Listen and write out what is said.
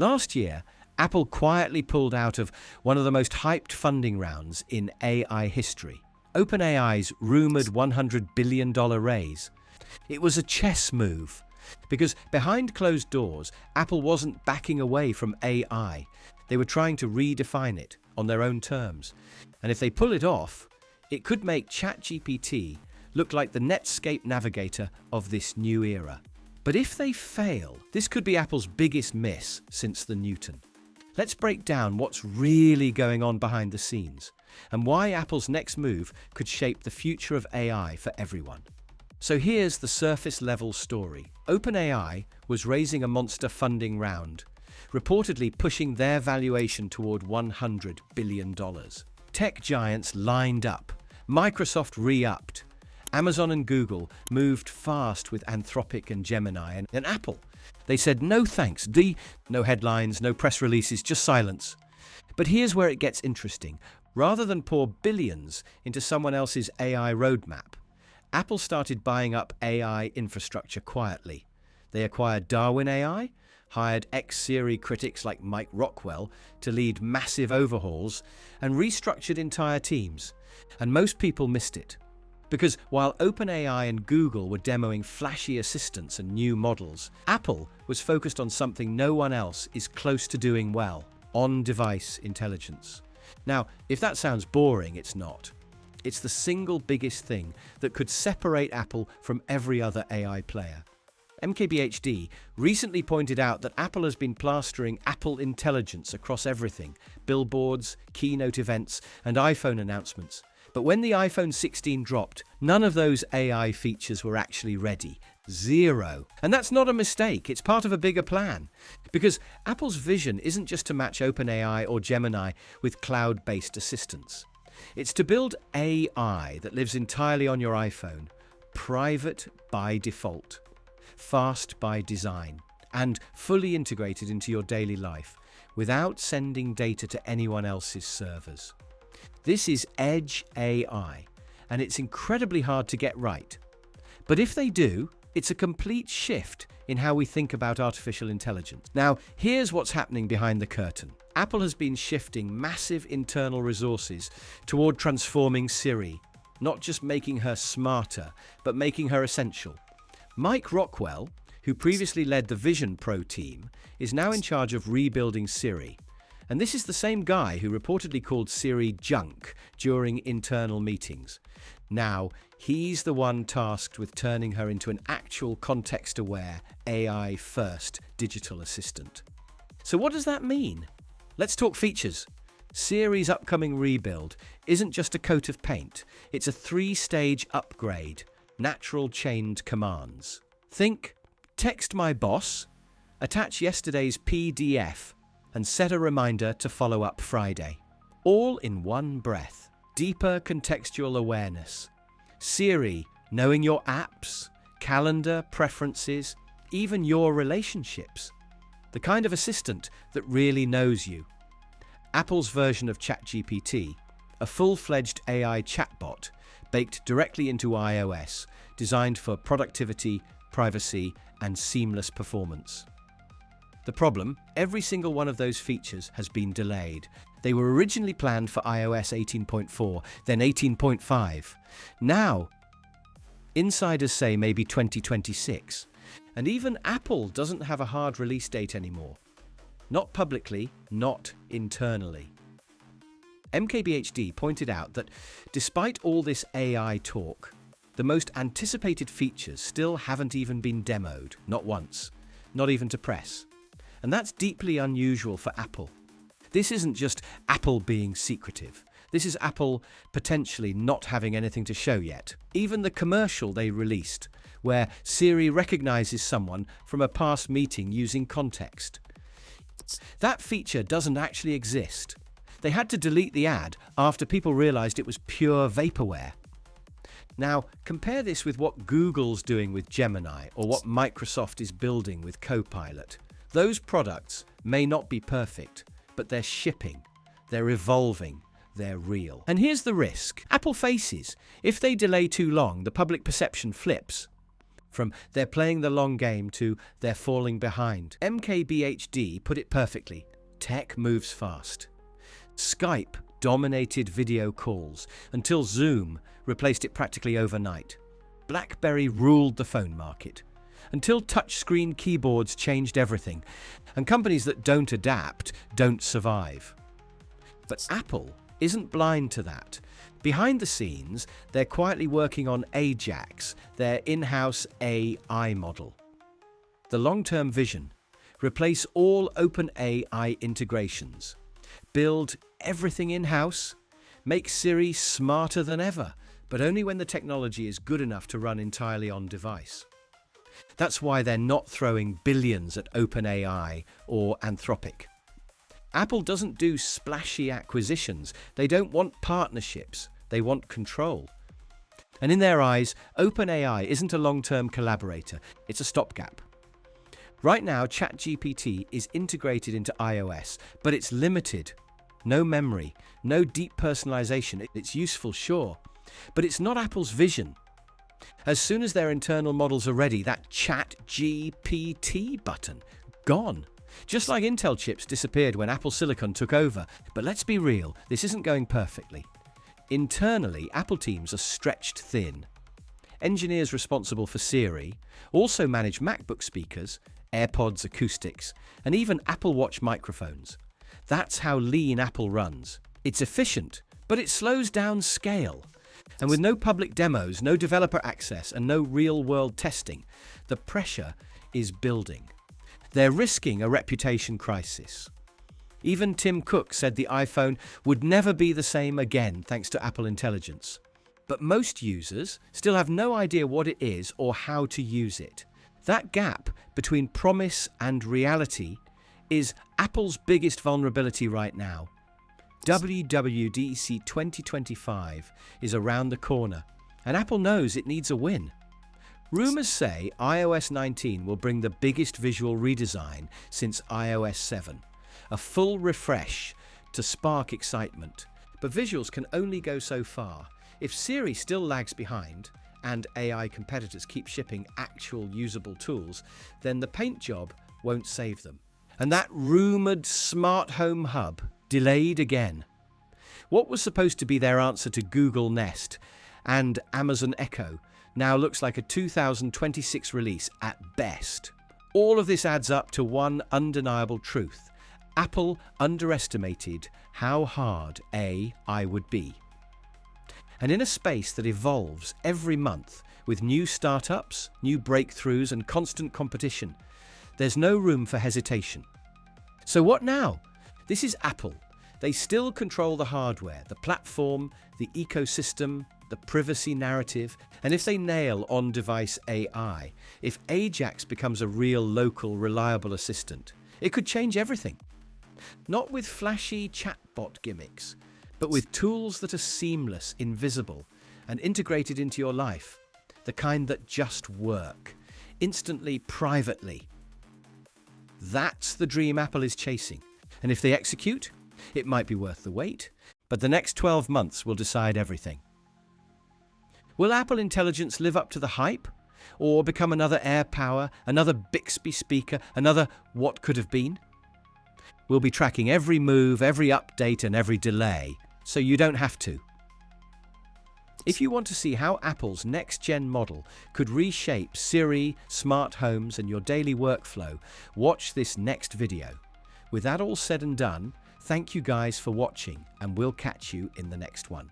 Last year, Apple quietly pulled out of one of the most hyped funding rounds in AI history, OpenAI's rumored $100 billion raise. It was a chess move, because behind closed doors, Apple wasn't backing away from AI. They were trying to redefine it on their own terms. And if they pull it off, it could make ChatGPT look like the Netscape navigator of this new era. But if they fail, this could be Apple's biggest miss since the Newton. Let's break down what's really going on behind the scenes and why Apple's next move could shape the future of AI for everyone. So here's the surface-level story. OpenAI was raising a monster funding round, reportedly pushing their valuation toward $100 billion. Tech giants lined up. Microsoft re-upped. Amazon and Google moved fast with Anthropic and Gemini, and Apple, they said no thanks, no headlines, no press releases, just silence. But here's where it gets interesting. Rather than pour billions into someone else's AI roadmap, Apple started buying up AI infrastructure quietly. They acquired Darwin AI, hired ex-Siri critics like Mike Rockwell to lead massive overhauls, and restructured entire teams. And most people missed it. Because while OpenAI and Google were demoing flashy assistants and new models, Apple was focused on something no one else is close to doing well: on-device intelligence. Now, if that sounds boring, it's not. It's the single biggest thing that could separate Apple from every other AI player. MKBHD recently pointed out that Apple has been plastering Apple Intelligence across everything: billboards, keynote events, and iPhone announcements. But when the iPhone 16 dropped, none of those AI features were actually ready. Zero. And that's not a mistake, it's part of a bigger plan. Because Apple's vision isn't just to match OpenAI or Gemini with cloud-based assistants. It's to build AI that lives entirely on your iPhone, private by default, fast by design, and fully integrated into your daily life without sending data to anyone else's servers. This is Edge AI, and it's incredibly hard to get right. But if they do, it's a complete shift in how we think about artificial intelligence. Now, here's what's happening behind the curtain. Apple has been shifting massive internal resources toward transforming Siri, not just making her smarter, but making her essential. Mike Rockwell, who previously led the Vision Pro team, is now in charge of rebuilding Siri. And this is the same guy who reportedly called Siri junk during internal meetings. Now, he's the one tasked with turning her into an actual context-aware, AI-first digital assistant. So what does that mean? Let's talk features. Siri's upcoming rebuild isn't just a coat of paint. It's a 3-stage upgrade, natural chained commands. Think, text my boss, attach yesterday's PDF, and set a reminder to follow up Friday. All in one breath. Deeper contextual awareness. Siri, knowing your apps, calendar, preferences, even your relationships. The kind of assistant that really knows you. Apple's version of ChatGPT, a full-fledged AI chatbot baked directly into iOS, designed for productivity, privacy, and seamless performance. The problem, every single one of those features has been delayed. They were originally planned for iOS 18.4, then 18.5. Now, insiders say maybe 2026. And even Apple doesn't have a hard release date anymore. Not publicly, not internally. MKBHD pointed out that despite all this AI talk, the most anticipated features still haven't even been demoed, not once, not even to press. And that's deeply unusual for Apple. This isn't just Apple being secretive. This is Apple potentially not having anything to show yet. Even the commercial they released, where Siri recognizes someone from a past meeting using context. That feature doesn't actually exist. They had to delete the ad after people realized it was pure vaporware. Now, compare this with what Google's doing with Gemini or what Microsoft is building with Copilot. Those products may not be perfect, but they're shipping, they're evolving, they're real. And here's the risk Apple faces. If they delay too long, the public perception flips. From "they're playing the long game" to "they're falling behind." MKBHD put it perfectly. Tech moves fast. Skype dominated video calls until Zoom replaced it practically overnight. BlackBerry ruled the phone market until touchscreen keyboards changed everything, and companies that don't adapt don't survive. But Apple isn't blind to that. Behind the scenes, they're quietly working on Ajax, their in-house AI model. The long-term vision: replace all OpenAI integrations, build everything in-house, make Siri smarter than ever, but only when the technology is good enough to run entirely on device. That's why they're not throwing billions at OpenAI or Anthropic. Apple doesn't do splashy acquisitions. They don't want partnerships. They want control. And in their eyes, OpenAI isn't a long-term collaborator. It's a stopgap. Right now, ChatGPT is integrated into iOS, but it's limited. No memory, no deep personalization. It's useful, sure, but it's not Apple's vision. As soon as their internal models are ready, that ChatGPT button, gone. Just like Intel chips disappeared when Apple Silicon took over. But let's be real, this isn't going perfectly. Internally, Apple teams are stretched thin. Engineers responsible for Siri also manage MacBook speakers, AirPods acoustics, and even Apple Watch microphones. That's how lean Apple runs. It's efficient, but it slows down scale. And with no public demos, no developer access, and no real-world testing, the pressure is building. They're risking a reputation crisis. Even Tim Cook said the iPhone would never be the same again thanks to Apple Intelligence. But most users still have no idea what it is or how to use it. That gap between promise and reality is Apple's biggest vulnerability right now. WWDC 2025 is around the corner, and Apple knows it needs a win. Rumors say iOS 19 will bring the biggest visual redesign since iOS 7, a full refresh to spark excitement. But visuals can only go so far. If Siri still lags behind, and AI competitors keep shipping actual usable tools, then the paint job won't save them. And that rumored smart home hub, delayed again. What was supposed to be their answer to Google Nest and Amazon Echo now looks like a 2026 release at best. All of this adds up to one undeniable truth. Apple underestimated how hard AI would be. And in a space that evolves every month with new startups, new breakthroughs, and constant competition, there's no room for hesitation. So what now? This is Apple. They still control the hardware, the platform, the ecosystem, the privacy narrative, and if they nail on-device AI, if Ajax becomes a real local, reliable assistant, it could change everything. Not with flashy chatbot gimmicks, but with tools that are seamless, invisible, and integrated into your life. The kind that just work, instantly, privately. That's the dream Apple is chasing. And if they execute, it might be worth the wait, but the next 12 months will decide everything. Will Apple Intelligence live up to the hype? Or become another AirPower, another Bixby speaker, another what could have been? We'll be tracking every move, every update, and every delay, so you don't have to. If you want to see how Apple's next-gen model could reshape Siri, smart homes, and your daily workflow, watch this next video. With that all said and done, thank you guys for watching, and we'll catch you in the next one.